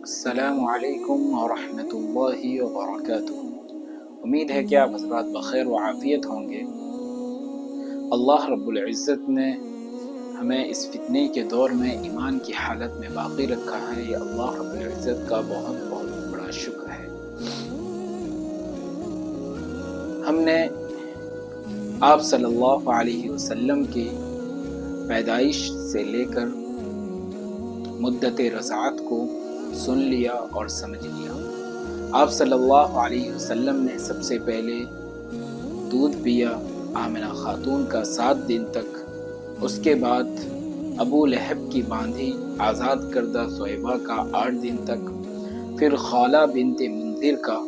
السلام علیکم ورحمۃ اللہ وبرکاتہ۔ امید ہے کہ آپ حضرات بخیر و عافیت ہوں گے۔ اللہ رب العزت نے ہمیں اس فتنے کے دور میں ایمان کی حالت میں باقی رکھا ہے، یہ اللہ رب العزت کا بہت بہت بڑا شکر ہے۔ ہم نے آپ صلی اللہ علیہ وسلم کی پیدائش سے لے کر مدت رضاعت کو سن لیا اور سمجھ لیا۔ آپ صلی اللہ علیہ وسلم نے سب سے پہلے دودھ پیا آمنہ خاتون کا 7 دن تک، اس کے بعد ابو لہب کی باندھی آزاد کردہ صہیبہ کا 8 دن تک، پھر خولہ بنت منذر کا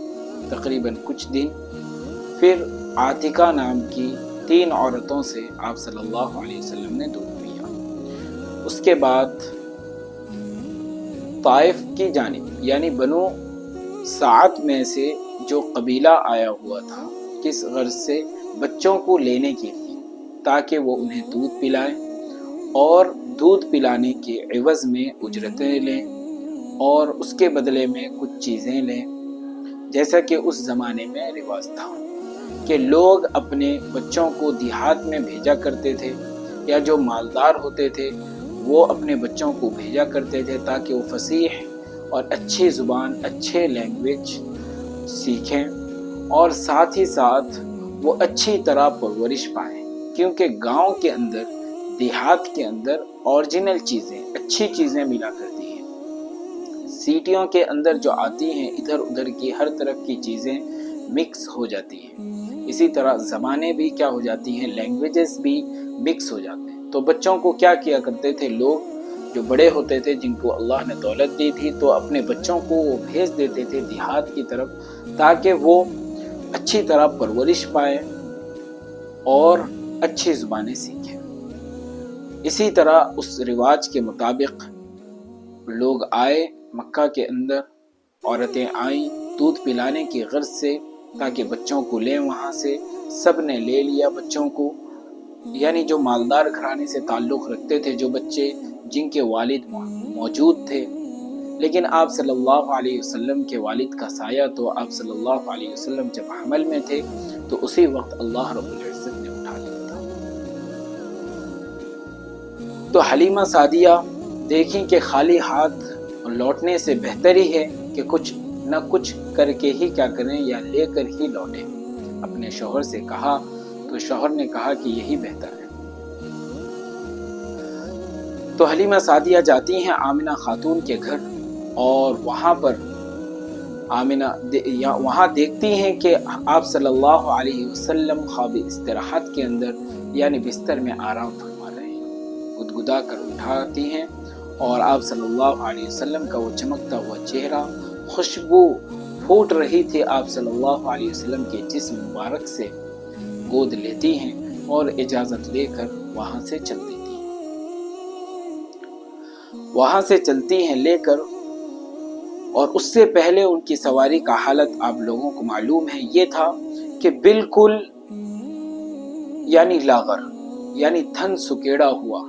تقریباً کچھ دن، پھر عاتقہ نام کی 3 عورتوں سے آپ صلی اللہ علیہ وسلم نے دودھ پیا۔ اس کے بعد طائف کی جانب یعنی بنو سعد میں سے جو قبیلہ آیا ہوا تھا، کس غرض سے؟ بچوں کو لینے کے لیے، تاکہ وہ انہیں دودھ پلائیں اور دودھ پلانے کے عوض میں اجرتیں لیں اور اس کے بدلے میں کچھ چیزیں لیں، جیسا کہ اس زمانے میں رواج تھا کہ لوگ اپنے بچوں کو دیہات میں بھیجا کرتے تھے، یا جو مالدار ہوتے تھے وہ اپنے بچوں کو بھیجا کرتے تھے تاکہ وہ فصیح اور اچھی زبان، اچھے لینگویج سیکھیں اور ساتھ ہی ساتھ وہ اچھی طرح پرورش پائیں، کیونکہ گاؤں کے اندر، دیہات کے اندر اوریجنل چیزیں، اچھی چیزیں ملا کرتی ہیں۔ سٹیوں کے اندر جو آتی ہیں ادھر ادھر کی ہر طرف کی چیزیں مکس ہو جاتی ہیں، اسی طرح زبانیں بھی کیا ہو جاتی ہیں، لینگویجز بھی مکس ہو جاتے ہیں۔ تو بچوں کو کیا کیا کرتے تھے لوگ، جو بڑے ہوتے تھے جن کو اللہ نے دولت دی تھی، تو اپنے بچوں کو وہ بھیج دیتے تھے دیہات کی طرف تاکہ وہ اچھی طرح پرورش پائیں اور اچھی زبانیں سیکھیں۔ اسی طرح اس رواج کے مطابق لوگ آئے مکہ کے اندر، عورتیں آئیں دودھ پلانے کی غرض سے تاکہ بچوں کو لیں وہاں سے۔ سب نے لے لیا بچوں کو، یعنی جو مالدار گھرانے سے تعلق رکھتے تھے، جو بچے جن کے والد موجود تھے، لیکن آپ صلی اللہ علیہ وسلم کے والد کا سایہ تو آپ صلی اللہ علیہ وسلم جب حمل میں تھے تو اسی وقت اللہ رب العزت نے اٹھا لیا تھا۔ تو حلیمہ سعدیہ دیکھیں کہ خالی ہاتھ لوٹنے سے بہتر ہی ہے کہ کچھ نہ کچھ کر کے ہی کیا کریں، یا لے کر ہی لوٹیں۔ اپنے شوہر سے کہا تو شوہر نے کہا کہ یہی بہتر ہے۔ تو حلیمہ سعدیہ جاتی ہیں آمنہ خاتون کے گھر، اور وہاں پر وہاں دیکھتی ہیں کہ آپ صلی اللہ علیہ وسلم خواب استراحت کے اندر یعنی بستر میں آرام فرما رہے ہیں۔ گدگدا کر اٹھاتی ہیں اور آپ صلی اللہ علیہ وسلم کا وہ چمکتا ہوا چہرہ، خوشبو پھوٹ رہی تھی آپ صلی اللہ علیہ وسلم کے جسم مبارک سے، گود لیتی ہیں اور اجازت لے کر وہاں سے چل دیتی ہیں۔ وہاں سے چلتی ہیں لے کر، اور اس سے پہلے ان کی سواری کا حالت آپ لوگوں کو معلوم ہے، یہ تھا کہ بالکل یعنی لاغر، یعنی تھن سکیڑا ہوا۔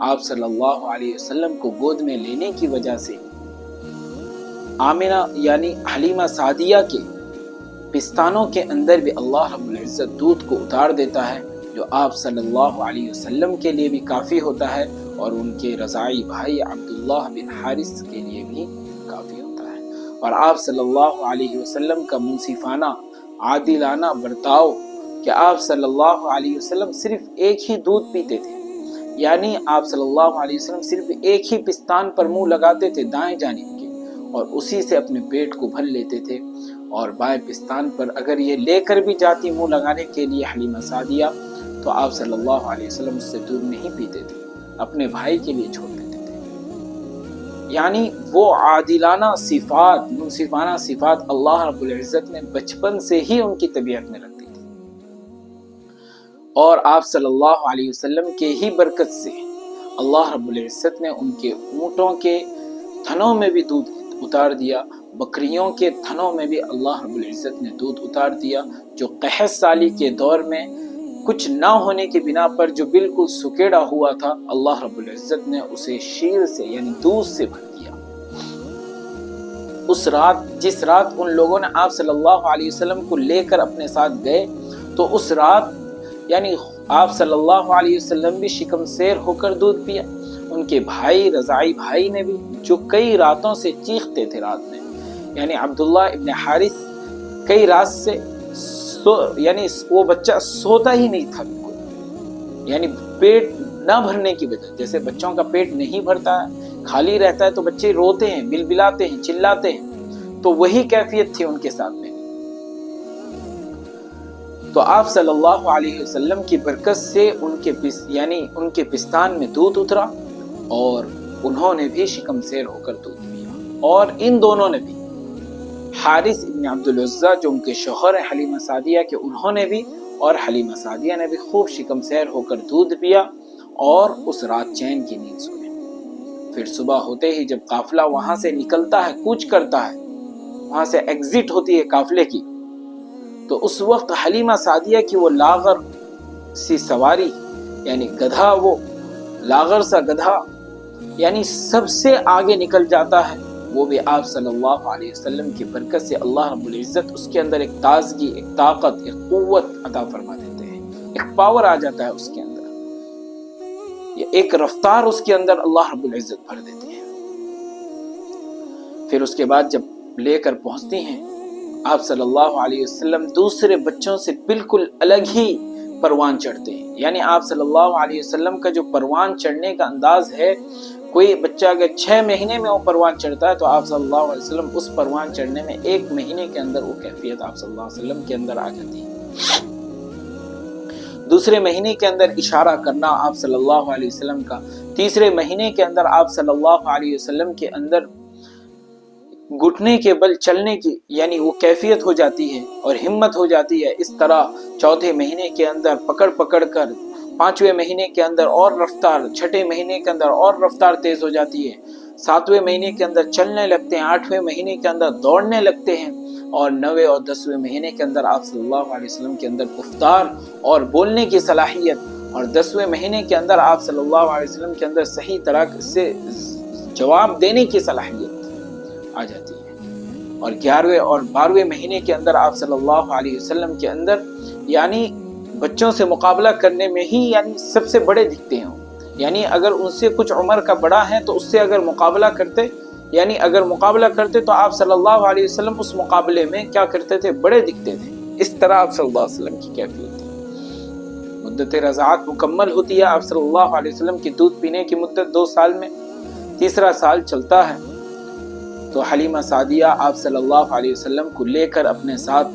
آپ صلی اللہ علیہ وسلم کو گود میں لینے کی وجہ سے آمنہ یعنی حلیمہ سعدیہ کے پستانوں کے اندر بھی اللہ رب العزت دودھ کو اتار دیتا ہے، جو آپ صلی اللہ علیہ وسلم کے لیے بھی کافی ہوتا ہے اور ان کے رضاعی بھائی عبداللہ بن حارث کے لیے بھی کافی ہوتا ہے۔ اور آپ صلی اللہ علیہ وسلم کا منصفانہ عادلانہ برتاؤ کہ آپ صلی اللہ علیہ وسلم صرف ایک ہی دودھ پیتے تھے، یعنی آپ صلی اللہ علیہ وسلم صرف ایک ہی پستان پر منہ لگاتے تھے دائیں جانب کے، اور اسی سے اپنے پیٹ کو بھر لیتے تھے، اور بائیں پستان پر اگر یہ لے کر بھی جاتی منہ لگانے کے لیے حلیمہ سعدیہ تو آپ صلی اللہ علیہ وسلم اس سے دودھ نہیں پیتے تھے، اپنے بھائی کے لیے چھوڑ دیتے تھے۔ یعنی وہ عادلانہ صفات، منصفانہ صفات اللہ رب العزت نے بچپن سے ہی ان کی طبیعت میں رکھ دی تھی، اور آپ صلی اللہ علیہ وسلم کے ہی برکت سے اللہ رب العزت نے ان کے اونٹوں کے تھنوں میں بھی دودھ اتار دیا، بکریوں کے تھنوں میں بھی اللہ رب العزت نے دودھ اتار دیا، جو قحط سالی کے دور میں کچھ نہ ہونے کی بنا پر جو بالکل سکیڑا ہوا تھا، اللہ رب العزت نے اسے شیر سے یعنی دودھ سے بھر دیا۔ اس رات جس رات ان لوگوں نے آپ صلی اللہ علیہ وسلم کو لے کر اپنے ساتھ گئے، تو اس رات یعنی آپ صلی اللہ علیہ وسلم بھی شکم سیر ہو کر دودھ پیا، ان کے بھائی رضاعی بھائی نے بھی، جو کئی راتوں سے چیختے تھے رات میں، یعنی عبداللہ ابن حارث کئی رات سے یعنی وہ بچہ سوتا ہی نہیں تھا بالکل، یعنی پیٹ نہ بھرنے کی وجہ، جیسے بچوں کا پیٹ نہیں بھرتا ہے، خالی رہتا ہے تو بچے روتے ہیں، بلبلاتے ہیں، چلاتے ہیں، تو وہی کیفیت تھی ان کے ساتھ میں۔ تو آپ صلی اللہ علیہ وسلم کی برکت سے ان کے پستان میں دودھ اترا اور انہوں نے بھی شکم سیر ہو کر دودھ پیا، اور ان دونوں نے بھی، حارث ابن عبد العزیٰ جو ان کے شوہر ہیں حلیمہ سعدیہ کے، انہوں نے بھی اور حلیمہ سعدیہ نے بھی خوب شکم سیر ہو کر دودھ پیا اور اس رات چین کی نیند سوئے۔ پھر صبح ہوتے ہی جب قافلہ وہاں سے نکلتا ہے، کوچ کرتا ہے، وہاں سے ایگزٹ ہوتی ہے قافلے کی، تو اس وقت حلیمہ سعدیہ کی وہ لاغر سی سواری، یعنی گدھا، وہ لاغر سا گدھا یعنی سب سے آگے نکل جاتا ہے، وہ بھی آپ صلی اللہ علیہ وسلم کی برکت سے اللہ رب العزت اس کے اندر ایک تازگی، ایک طاقت، ایک قوت عطا فرما دیتے ہیں، ایک پاور آ جاتا ہے اس کے اندر، ایک رفتار اس کے اندر اللہ رب العزت بھر دیتے ہیں۔ پھر اس کے بعد جب لے کر پہنچتی ہیں آپ صلی اللہ علیہ وسلم، دوسرے بچوں سے بالکل الگ ہی پروان چڑھتے ہیں، یعنی آپ صلی اللہ علیہ وسلم کا جو پروان چڑھنے کا انداز ہے، کوئی بچہ اگر 6 مہینے میں وہ پروان چڑھتا ہے تو آپ صلی اللہ علیہ وسلم اس پروان چڑھنے میں 1 مہینے کے اندر وہ کیفیت آپ صلی اللہ علیہ وسلم کے اندر آ جاتی ہے۔ دوسرے مہینے کے اندر اشارہ کرنا آپ صلی اللہ علیہ وسلم کا، تیسرے مہینے کے اندر آپ صلی اللہ علیہ وسلم کے اندر گھٹنے کے بل چلنے کی یعنی وہ کیفیت ہو جاتی ہے اور ہمت ہو جاتی ہے۔ اس طرح چوتھے مہینے کے اندر پکڑ پکڑ کر، 5ویں مہینے کے اندر اور رفتار، 6ٹھے مہینے کے اندر اور رفتار تیز ہو جاتی ہے، 7ویں مہینے کے اندر چلنے لگتے ہیں، 8ویں مہینے کے اندر دوڑنے لگتے ہیں، اور 9ویں اور 10ویں مہینے کے اندر آپ صلی اللہ علیہ وسلم کے اندر گفتار اور بولنے کی صلاحیت، اور 10ویں مہینے کے اندر آپ صلی اللہ علیہ وسلم کے اندر صحیح طرح سے جواب دینے کی صلاحیت آ جاتی ہے، اور 11ویں اور 12ویں مہینے کے اندر آپ صلی اللہ علیہ وسلم کے اندر یعنی بچوں سے مقابلہ کرنے میں ہی یعنی سب سے بڑے دکھتے ہیں، یعنی اگر ان سے کچھ عمر کا بڑا ہے تو اس سے اگر مقابلہ کرتے تو آپ صلی اللہ علیہ وسلم اس مقابلے میں کیا کرتے تھے؟ بڑے دکھتے تھے۔ اس طرح آپ صلی اللہ علیہ وسلم کی کیفیت تھی۔ مدت رضاعت مکمل ہوتی ہے آپ صلی اللہ علیہ وسلم کی دودھ پینے کی مدت 2 سال میں، تیسرا سال چلتا ہے تو حلیمہ سعدیہ آپ صلی اللہ علیہ وسلم کو لے کر اپنے ساتھ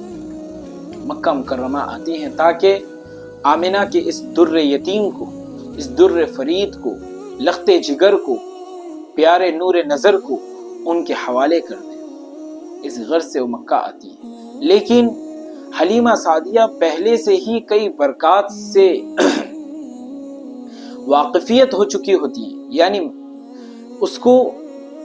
مکہ مکرمہ آتی ہیں تاکہ آمنہ کے اس در یتیم کو، اس در فرید کو، لخت جگر کو، پیارے نور نظر کو ان کے حوالے کر دیں۔ اس غرض سے وہ مکہ آتی ہیں، لیکن حلیمہ سعدیہ پہلے سے ہی کئی برکات سے واقفیت ہو چکی ہوتی ہیں، یعنی اس کو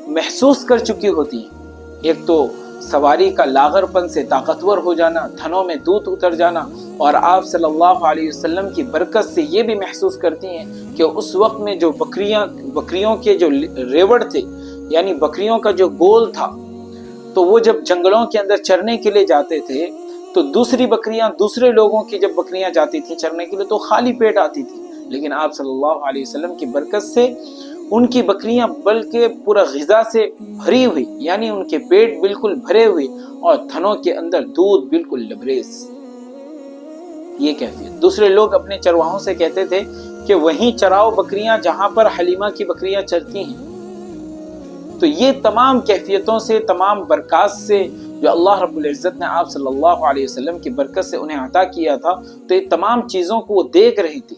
محسوس کر چکی ہوتی ہیں۔ ایک تو سواری کا لاغر پن سے طاقتور ہو جانا، تھنوں میں دودھ اتر جانا، اور آپ صلی اللہ علیہ وسلم کی برکت سے یہ بھی محسوس کرتی ہیں کہ اس وقت میں جو بکریوں کے جو ریوڑ تھے، یعنی بکریوں کا جو گول تھا، تو وہ جب جنگلوں کے اندر چرنے کے لیے جاتے تھے تو دوسری بکریاں، دوسرے لوگوں کی جب بکریاں جاتی تھیں چرنے کے لیے تو خالی پیٹ آتی تھی، لیکن آپ صلی اللہ علیہ وسلم کی برکت سے ان کی بکریاں بلکہ پورا غذا سے بھری ہوئی، یعنی ان کے پیٹ بالکل بھرے ہوئے اور تھنوں کے اندر دودھ بالکل لبریز، یہ کیفیت۔ دوسرے لوگ اپنے چرواہوں سے کہتے تھے کہ وہیں چراؤ بکریاں جہاں پر حلیمہ کی بکریاں چرتی ہیں۔ تو یہ تمام کیفیتوں سے، تمام برکات سے جو اللہ رب العزت نے آپ صلی اللہ علیہ وسلم کی برکت سے انہیں عطا کیا تھا، تو یہ تمام چیزوں کو وہ دیکھ رہی تھی،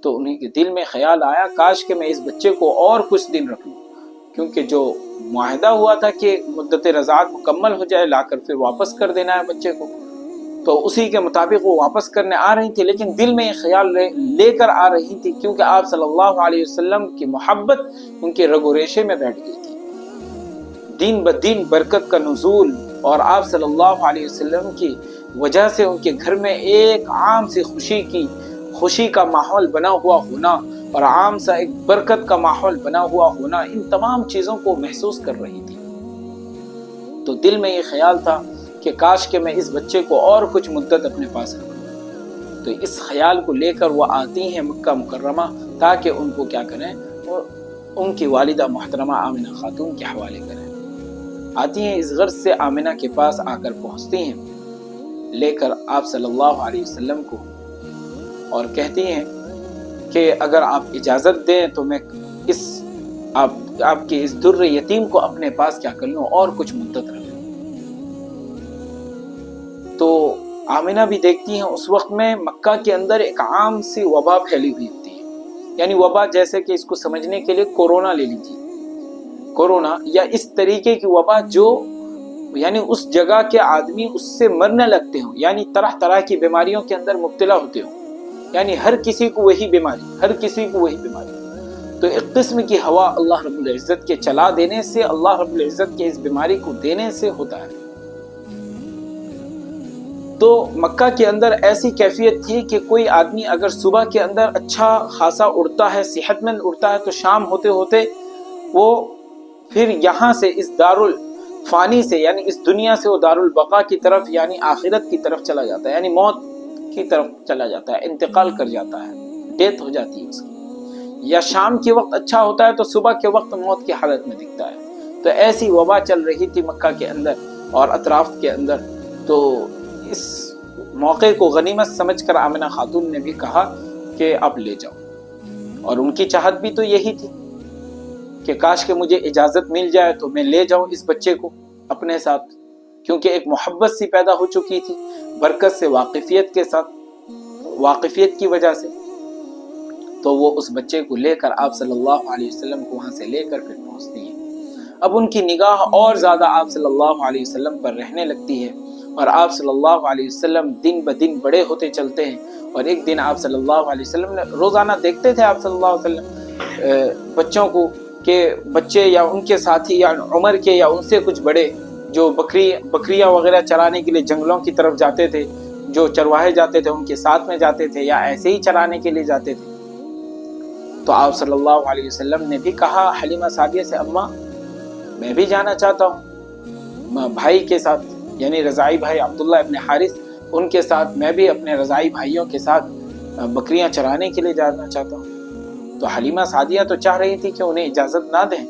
تو انہیں کے دل میں خیال آیا کاش کہ میں اس بچے کو اور کچھ دن رکھ لوں، کیونکہ جو معاہدہ ہوا تھا کہ مدت رضاعت مکمل ہو جائے لا کر پھر واپس کر دینا ہے بچے کو، تو اسی کے مطابق وہ واپس کرنے آ رہی تھی، لیکن دل میں یہ خیال لے کر آ رہی تھی کیونکہ آپ صلی اللہ علیہ وسلم کی محبت ان کے رگ و ریشے میں بیٹھ گئی تھی۔ دن بدن برکت کا نزول اور آپ صلی اللہ علیہ وسلم کی وجہ سے ان کے گھر میں ایک عام سی خوشی کا ماحول بنا ہوا ہونا اور عام سا ایک برکت کا ماحول بنا ہوا ہونا، ان تمام چیزوں کو محسوس کر رہی تھی۔ تو دل میں یہ خیال تھا کہ کاش کہ میں اس بچے کو اور کچھ مدت اپنے پاس رکھوں. تو اس خیال کو لے کر وہ آتی ہیں مکہ مکرمہ تاکہ ان کو کیا کریں، ان کی والدہ محترمہ آمنہ خاتون کے حوالے کریں. آتی ہیں اس غرض سے آمنہ کے پاس آ کر پہنچتی ہیں لے کر آپ صلی اللہ علیہ وسلم کو، اور کہتی ہیں کہ اگر آپ اجازت دیں تو میں آپ کے اس در یتیم کو اپنے پاس کیا کر لوں اور کچھ مدت رکھ لوں. تو آمنہ بھی دیکھتی ہیں اس وقت میں مکہ کے اندر ایک عام سی وبا پھیلی ہوئی ہوتی ہے. یعنی وبا جیسے کہ اس کو سمجھنے کے لیے کورونا لے لیجیے، کورونا یا اس طریقے کی وبا جو یعنی اس جگہ کے آدمی اس سے مرنے لگتے ہوں، یعنی طرح طرح کی بیماریوں کے اندر مبتلا ہوتے ہوں. یعنی ہر کسی کو وہی بیماری. تو ایک قسم کی ہوا اللہ رب العزت کے چلا دینے سے، اللہ رب العزت کے اس بیماری کو دینے سے ہوتا ہے. تو مکہ کے اندر ایسی کیفیت تھی کہ کوئی آدمی اگر صبح کے اندر اچھا خاصا اڑتا ہے، صحت مند اڑتا ہے، تو شام ہوتے ہوتے وہ پھر یہاں سے اس دارالفانی سے یعنی اس دنیا سے وہ دارالبقا کی طرف یعنی آخرت کی طرف چلا جاتا ہے، یعنی موت کی طرف چلا جاتا ہے، انتقال کر جاتا ہے، ڈیتھ ہو جاتی ہے اس کی. یا شام کے وقت اچھا ہوتا ہے تو صبح کے وقت موت کی حالت میں دکھتا ہے. تو ایسی وبا چل رہی تھی مکہ کے اندر اور اطراف کے اندر. تو اس موقع کو غنیمت سمجھ کر آمنہ خاتون نے بھی کہا کہ آپ لے جاؤ، اور ان کی چاہت بھی تو یہی تھی کہ کاش کہ مجھے اجازت مل جائے تو میں لے جاؤں اس بچے کو اپنے ساتھ، کیونکہ ایک محبت سی پیدا ہو چکی تھی برکت سے، واقفیت کے ساتھ، واقفیت کی وجہ سے. تو وہ اس بچے کو لے کر آپ صلی اللہ علیہ وسلم کو وہاں سے لے کر پھر پہنچتی ہیں. اب ان کی نگاہ اور زیادہ آپ صلی اللہ علیہ وسلم پر رہنے لگتی ہے، اور آپ صلی اللہ علیہ وسلم دن بدن بڑے ہوتے چلتے ہیں. اور ایک دن آپ صلی اللہ علیہ وسلم نے روزانہ دیکھتے تھے آپ صلی اللہ علیہ وسلم بچوں کو کہ بچے یا ان کے ساتھی یا عمر کے یا ان سے کچھ بڑے جو بکریاں وغیرہ چرانے کے لیے جنگلوں کی طرف جاتے تھے، جو چرواہے جاتے تھے ان کے ساتھ میں جاتے تھے یا ایسے ہی چرانے کے لیے جاتے تھے. تو آپ صلی اللہ علیہ وسلم نے بھی کہا حلیمہ سعدیہ سے، اماں میں بھی جانا چاہتا ہوں بھائی کے ساتھ، یعنی رضاعی بھائی عبداللہ ابن حارث، ان کے ساتھ میں بھی اپنے رضاعی بھائیوں کے ساتھ بکریاں چرانے کے لیے جانا چاہتا ہوں. تو حلیمہ سعدیہ تو چاہ رہی تھی کہ انہیں اجازت نہ دیں،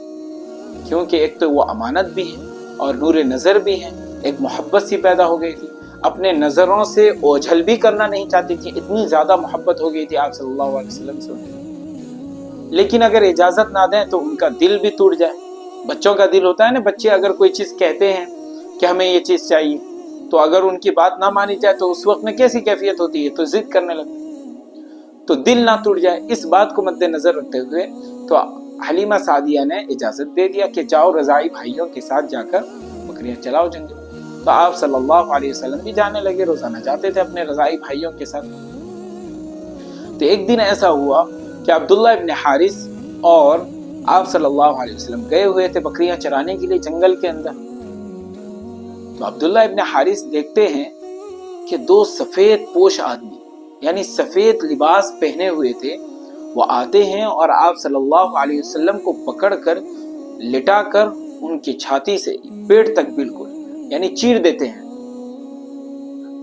کیونکہ ایک تو وہ امانت بھی ہے اور نور نظر بھی ہے، ایک محبت سی پیدا ہو گئی تھی، اپنے نظروں سے اوجھل بھی کرنا نہیں چاہتی تھی، اتنی زیادہ محبت ہو گئی تھی آپ صلی اللہ علیہ وسلم سے. لیکن اگر اجازت نہ دیں تو ان کا دل بھی ٹوٹ جائے. بچوں کا دل ہوتا ہے نا، بچے اگر کوئی چیز کہتے ہیں کہ ہمیں یہ چیز چاہیے، تو اگر ان کی بات نہ مانی جائے تو اس وقت میں کیسی کیفیت ہوتی ہے، تو ضد کرنے لگتے ہیں. تو دل نہ ٹوٹ جائے، اس بات کو مد نظر رکھتے ہوئے تو حلیمہ سعدیہ نے اجازت دے دیا کہ جاؤ رضاعی بھائیوں کے ساتھ جا کر بکریاں چلاؤ جنگل. تو آپ صلی اللہ علیہ وسلم بھی جانے لگے، روزانہ جاتے تھے اپنے رضاعی بھائیوں کے ساتھ. تو ایک دن ایسا ہوا کہ عبداللہ ابن حارث اور آپ صلی اللہ علیہ وسلم گئے ہوئے تھے بکریاں چرانے کے لیے جنگل کے اندر. تو عبداللہ ابن حارث دیکھتے ہیں کہ دو سفید پوش آدمی یعنی سفید لباس پہنے ہوئے تھے، وہ آتے ہیں اور آپ صلی اللہ علیہ وسلم کو پکڑ کر لٹا کر ان کی چھاتی سے پیٹ تک بالکل یعنی چیر دیتے ہیں.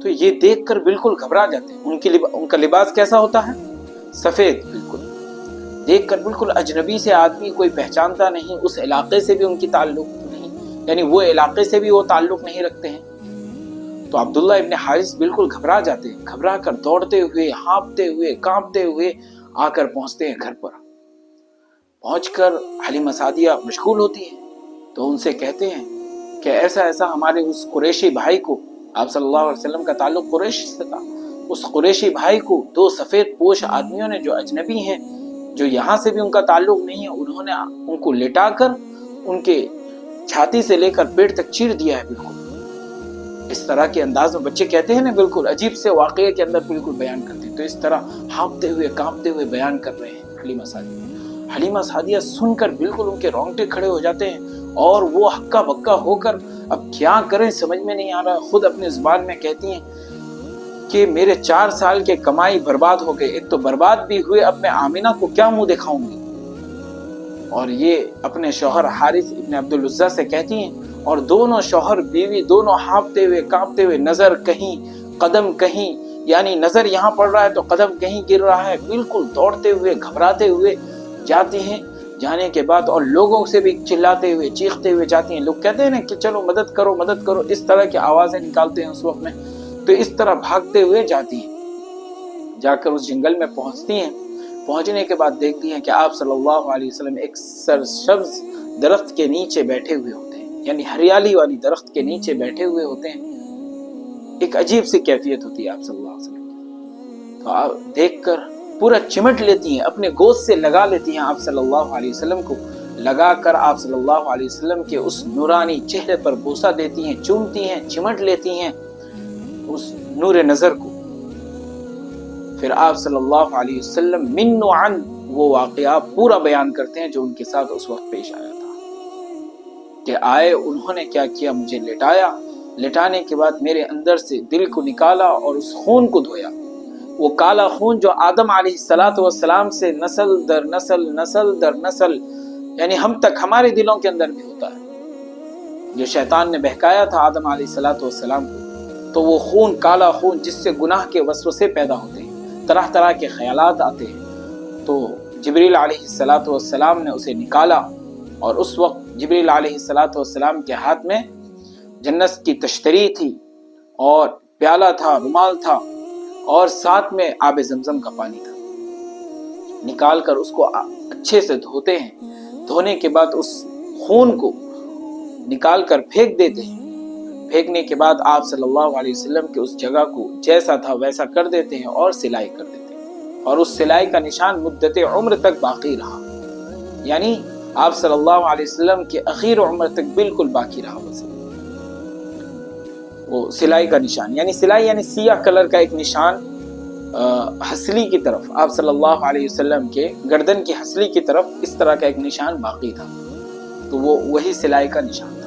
تو یہ دیکھ کر بالکل گھبرا جاتے ہیں. ان کا لباس کیسا ہوتا ہے؟ سفید بالکل. دیکھ کر بالکل اجنبی سے آدمی کوئی پہچانتا نہیں، اس علاقے سے بھی ان کی تعلق نہیں، یعنی وہ علاقے سے بھی وہ تعلق نہیں رکھتے ہیں. تو عبداللہ ابن حارث بالکل گھبرا جاتے ہیں، گھبرا کر دوڑتے ہوئے، ہانپتے ہوئے، کانپتے ہوئے آ کر پہنچتے ہیں گھر پر. پہنچ کر حلیمہ سعدیہ مشغول ہوتی ہیں، تو ان سے کہتے ہیں کہ ایسا ایسا ہمارے اس قریشی بھائی کو، آپ صلی اللہ علیہ وسلم کا تعلق قریش سے تھا، اس قریشی بھائی کو دو سفید پوش آدمیوں نے جو اجنبی ہیں، جو یہاں سے بھی ان کا تعلق نہیں ہے، انہوں نے ان کو لٹا کر ان کے چھاتی سے لے کر پیٹ تک چیر دیا ہے. بالکل اس طرح کے انداز میں بچے کہتے ہیں نا، بالکل عجیب سے واقعے کے اندر بالکل بیان کرتے ہیں. تو اس طرح ہانپتے ہوئے کانپتے ہوئے بیان کر رہے ہیں حلیمہ سعدیہ. حلیمہ سعدیہ سن کر بالکل ان کے رونگٹے کھڑے ہو جاتے ہیں اور وہ ہکا بکا ہو کر اب کیا کریں سمجھ میں نہیں آ رہا. خود اپنے زبان میں کہتی ہیں کہ میرے 4 سال کے کمائی برباد ہو گئے، ایک تو برباد بھی ہوئے، اب میں آمنہ کو کیا منہ دکھاؤں گی. اور یہ اپنے شوہر حارث ابن عبد العزیٰ سے کہتی ہیں اور دونوں شوہر بیوی دونوں ہانپتے ہوئے کانپتے ہوئے، نظر کہیں قدم کہیں، یعنی نظر یہاں پڑ رہا ہے تو قدم کہیں گر رہا ہے، بالکل دوڑتے ہوئے گھبراتے ہوئے جاتے ہیں۔ جانے کے بعد اور لوگوں سے بھی چلاتے ہوئے چیختے ہوئے جاتی ہیں۔ لوگ کہتے ہیں نا کہ چلو مدد کرو مدد کرو، اس طرح کی آوازیں نکالتے ہیں اس وقت میں، تو اس طرح بھاگتے ہوئے جاتی ہیں۔ جا کر اس جنگل میں پہنچتی ہیں۔ پہنچنے کے بعد دیکھتی ہیں کہ آپ صلی اللہ علیہ وسلم ایک سرسبز درخت کے نیچے بیٹھے ہوئے ہوتے ہیں، یعنی ہریالی والی درخت کے نیچے بیٹھے ہوئے ہوتے ہیں۔ ایک عجیب سی کیفیت ہوتی ہے آپ صلی اللہ علیہ وسلم کی، تو آپ دیکھ کر پورا چمٹ لیتی ہیں، اپنے گود سے لگا لیتی ہیں آپ صلی اللہ علیہ وسلم کو، لگا کر آپ صلی اللہ علیہ وسلم کے اس نورانی چہرے پر بوسہ دیتی ہیں، چومتی ہیں، چمٹ لیتی ہیں اس نور نظر کو۔ پھر آپ صلی اللہ علیہ وسلم من و عن وہ واقعہ پورا بیان کرتے ہیں جو ان کے ساتھ اس وقت پیش آیا تھا، کہ آئے انہوں نے کیا کیا، مجھے لٹایا، لٹانے کے بعد میرے اندر سے دل کو نکالا اور اس خون کو دھویا، وہ کالا خون جو آدم علیہ السلام سے نسل در نسل نسل در نسل، یعنی ہم تک ہمارے دلوں کے اندر بھی ہوتا ہے، جو شیطان نے بہکایا تھا آدم علیہ السلام کو، تو وہ خون کالا خون جس سے گناہ کے وسوسے پیدا ہوتے ہیں، طرح طرح کے خیالات آتے ہیں، تو جبریل علیہ السلام نے اسے نکالا، اور اس وقت جبریل علیہ السلام کے ہاتھ میں جنت کی تشتری تھی، اور پیالہ تھا، رومال تھا، اور ساتھ میں آب زمزم کا پانی تھا۔ نکال کر اس کو اچھے سے دھوتے ہیں، دھونے کے بعد اس خون کو نکال کر پھینک دیتے ہیں، پھینکنے کے بعد آپ صلی اللہ علیہ وسلم کے اس جگہ کو جیسا تھا ویسا کر دیتے ہیں اور سلائی کر دیتے ہیں، اور اس سلائی کا نشان مدت عمر تک باقی رہا، یعنی آپ صلی اللہ علیہ وسلم کے اخیر عمر تک بالکل باقی رہا بس وہ سلائی کا نشان، یعنی سلائی یعنی سیاہ کلر کا ایک نشان ہسلی کی طرف، آپ صلی اللہ علیہ وسلم کے گردن کی ہسلی کی طرف اس طرح کا ایک نشان باقی تھا، تو وہ وہی سلائی کا نشان تھا۔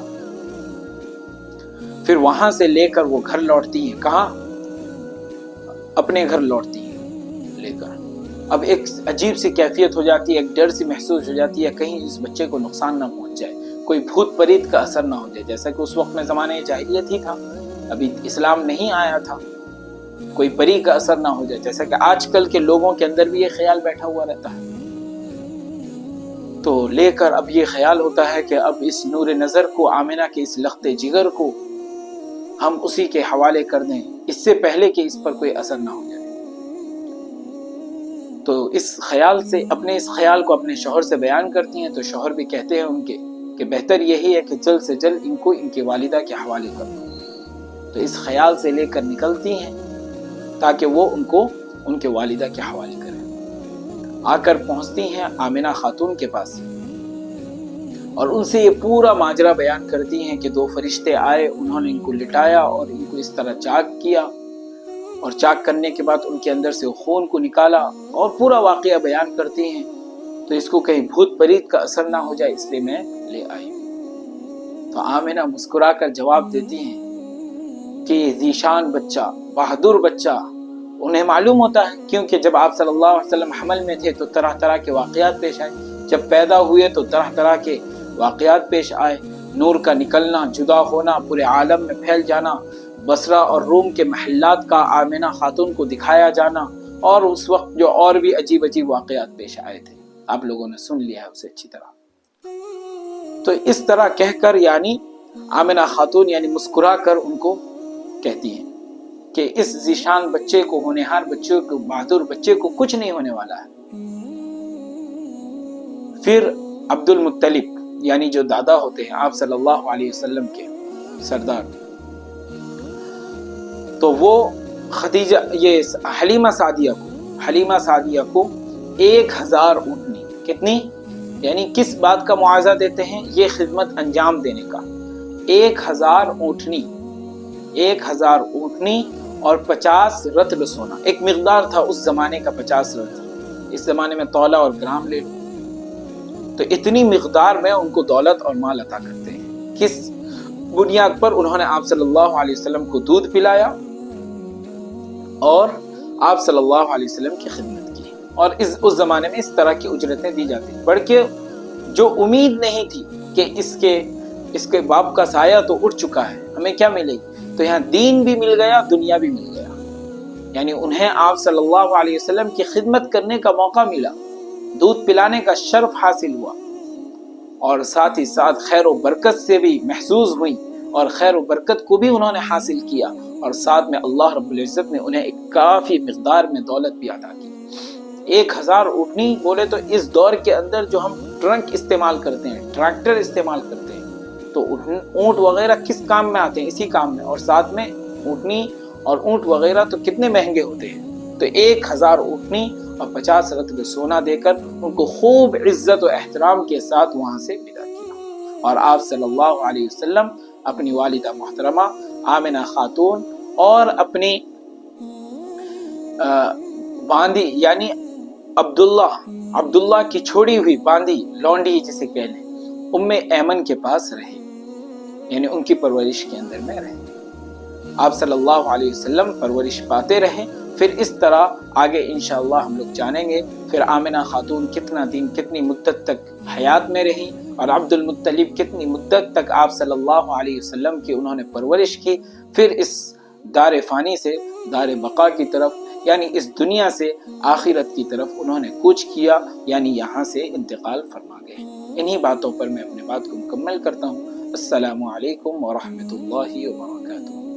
پھر وہاں سے لے کر وہ گھر لوٹتی ہیں، کہاں؟ اپنے گھر لوٹتی ہیں لے کر۔ اب ایک عجیب سی کیفیت ہو جاتی ہے، ایک ڈر سی محسوس ہو جاتی ہے، کہیں اس بچے کو نقصان نہ پہنچ جائے، کوئی بھوت پریت کا اثر نہ ہو جائے، جیسا کہ اس وقت میں زمانے جاہلیت ہی تھا، ابھی اسلام نہیں آیا تھا، کوئی پری کا اثر نہ ہو جائے، جیسا کہ آج کل کے لوگوں کے اندر بھی یہ خیال بیٹھا ہوا رہتا ہے۔ تو لے کر اب یہ خیال ہوتا ہے کہ اب اس نور نظر کو، آمنہ کے اس لخت جگر کو ہم اسی کے حوالے کر دیں، اس سے پہلے کہ اس پر کوئی اثر نہ ہو جائے۔ تو اس خیال سے، اپنے اس خیال کو اپنے شوہر سے بیان کرتی ہیں، تو شوہر بھی کہتے ہیں ان کے کہ بہتر یہی ہے کہ جلد سے جلد ان کو ان کی والدہ کے حوالے کر دو۔ تو اس خیال سے لے کر نکلتی ہیں تاکہ وہ ان کو ان کے والدہ کے حوالے کریں۔ آ کر پہنچتی ہیں آمنہ خاتون کے پاس، اور ان سے یہ پورا ماجرا بیان کرتی ہیں کہ دو فرشتے آئے، انہوں نے ان کو لٹایا اور ان کو اس طرح چاک کیا، اور چاک کرنے کے بعد ان کے اندر سے خون کو نکالا، اور پورا واقعہ بیان کرتی ہیں۔ تو اس کو کہیں بھوت پریت کا اثر نہ ہو جائے، اس لیے میں لے آئی۔ تو آمنہ مسکرا کر جواب دیتی ہیں کہ یہ ذیشان بچہ، بہادر بچہ، انہیں معلوم ہوتا ہے، کیونکہ جب آپ صلی اللہ علیہ وسلم حمل میں تھے تو طرح طرح کے واقعات پیش آئے، جب پیدا ہوئے تو طرح طرح کے واقعات پیش آئے، نور کا نکلنا، جدا ہونا، پورے عالم میں پھیل جانا، بصرہ اور روم کے محلات کا آمنہ خاتون کو دکھایا جانا، اور اس وقت جو اور بھی عجیب عجیب واقعات پیش آئے تھے، آپ لوگوں نے سن لیا ہے اسے اچھی طرح۔ تو اس طرح کہہ کر، یعنی آمنہ خاتون یعنی مسکرا کر ان کو کہتی ہیں کہ اس ذیشان بچے کو، ہونہار بچے کو، بہادر بچے کو کچھ نہیں ہونے والا ہے۔ پھر عبد المطلب یعنی جو دادا ہوتے ہیں آپ صلی اللہ علیہ وسلم کے سردار، تو وہ خدیجہ، یہ حلیمہ سعدیہ کو 1000 اونٹنی، کتنی؟ یعنی کس بات کا معاوضہ دیتے ہیں؟ یہ خدمت انجام دینے کا۔ 1000 اونٹنی اور 50 رطل سونا، ایک مقدار تھا اس زمانے کا 50 رطل، اس زمانے میں تولہ اور گرام لے لو، تو اتنی مقدار میں ان کو دولت اور مال عطا کرتے ہیں۔ کس بنیاد پر؟ انہوں نے آپ صلی اللہ علیہ وسلم کو دودھ پلایا اور آپ صلی اللہ علیہ وسلم کی خدمت کی، اور اس زمانے میں اس طرح کی اجرتیں دی جاتی ہیں، بلکہ جو امید نہیں تھی کہ اس کے اس کے باپ کا سایہ تو اٹھ چکا ہے، ہمیں کیا ملے گی؟ تو یہاں دین بھی مل گیا، دنیا بھی مل گیا، یعنی انہیں آپ صلی اللہ علیہ وسلم کی خدمت کرنے کا موقع ملا، دودھ پلانے کا شرف حاصل ہوا، اور ساتھ ہی ساتھ خیر و برکت سے بھی محظوظ ہوئی، اور خیر و برکت کو بھی انہوں نے حاصل کیا، اور ساتھ میں اللہ رب العزت نے انہیں ایک کافی مقدار میں دولت بھی عطا کی۔ 1000 اونٹنی بولے تو اس دور کے اندر جو ہم ٹرک استعمال کرتے ہیں، ٹریکٹر استعمال کرتے ہیں، تو اونٹ وغیرہ کس کام میں آتے ہیں؟ اسی کام میں، اور ساتھ میں اونٹنی اور اونٹ وغیرہ تو کتنے مہنگے ہوتے ہیں۔ تو 1000 اونٹنی اور 50 رطل سونا دے کر ان کو خوب عزت و احترام کے ساتھ وہاں سے ودا کیا، اور آپ صلی اللہ علیہ وسلم اپنی والدہ محترمہ آمنہ خاتون اور اپنی باندی یعنی عبداللہ کی چھوڑی ہوئی باندی لونڈی جسے کہہ لیں ام ایمن کے پاس رہے، یعنی ان کی پرورش کے اندر میں رہے۔ آپ صلی اللہ علیہ وسلم پرورش پاتے رہے۔ پھر اس طرح آگے انشاءاللہ ہم لوگ جانیں گے پھر آمنہ خاتون کتنا دن کتنی مدت تک حیات میں رہی، اور عبد المطلب کتنی مدت تک آپ صلی اللہ علیہ وسلم کی انہوں نے پرورش کی۔ پھر اس دار فانی سے دار بقا کی طرف یعنی اس دنیا سے آخرت کی طرف انہوں نے کوچ کیا، یعنی یہاں سے انتقال فرما گئے۔ انہی باتوں پر میں اپنے بات کو مکمل کرتا ہوں۔ السلام علیکم ورحمۃ اللہ وبرکاتہ۔